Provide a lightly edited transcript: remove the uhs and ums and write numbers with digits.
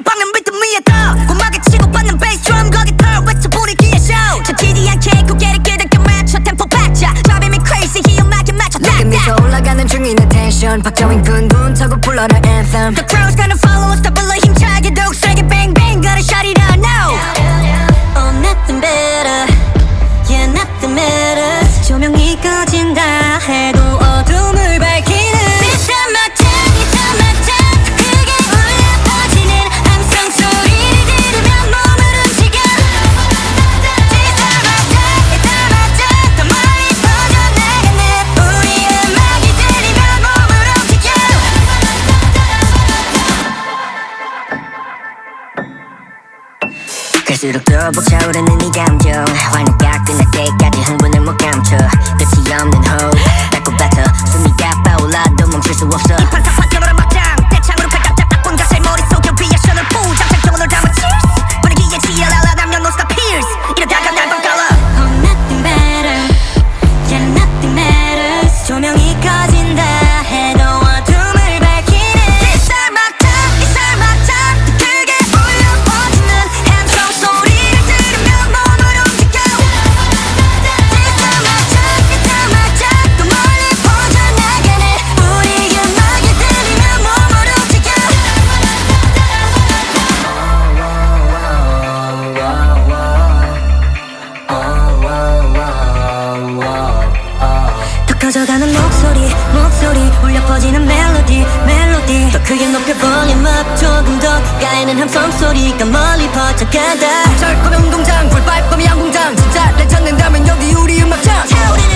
박는 리듬 위에 더 고막에 치고받는 베이스 드럼 거기 털 외쳐 분위기의 쇼 쳐지지 않게 고개를 끄덕여 맞춰 템포 박자 Driving me crazy 희음하게 맞춰 내게 미소 올라가는 중인 attention 박정인 군군 타고 불러라 anthem The crowd's gonna follow us 더 불러 힘차게 더욱 세게 bang bang gotta shut it down now Oh nothing better Yeah nothing matters 조명이 꺼진다 해도 어둠을 밝히는 It's not my time It's not my time 더 크게 울려 퍼지는 함성 소리를 들으면 몸을 움직여 It's not my time It's not my time 더 멀리 퍼져나가는 우리 음악이 들리면 몸을 움직여 갈수록 더 벅차오르는 이 감정 환희가 끝날 때까지 흥분을 못 감춰 끝이 없는 호흡 밟고 뱉어 숨이 가빠올라도 멈출 수 없어 이 판사 파편으로 막장 대창으로 칼깜짝 악본 가사의 머릿속에 리액션을 포장 장정을 담아 cheers 분위기에 지혈하라 남녀 no stop peers 이러다가 날 번갈아 Oh nothing better Yeah nothing matters 조명이 꺼진다 해도 어둠을 밝히는 It's not my time It's not my time 더 크게 울려 퍼지는 함성 소리를 들으면 몸을 움직여 It's not my time It's not my time 더 멀리 퍼져나가는 우리 음악이 들리면 몸을 움직여 더 커져가는 목소리 울려 퍼지는 멜로디 더 크게 높여 볼륨 up 조금 더 가에는 함성 소리가 멀리 퍼져간다 철 꺼면 운동장 불 밟으면 양궁장 진짜를 찾는다면 여기 우리 음악장 차오르는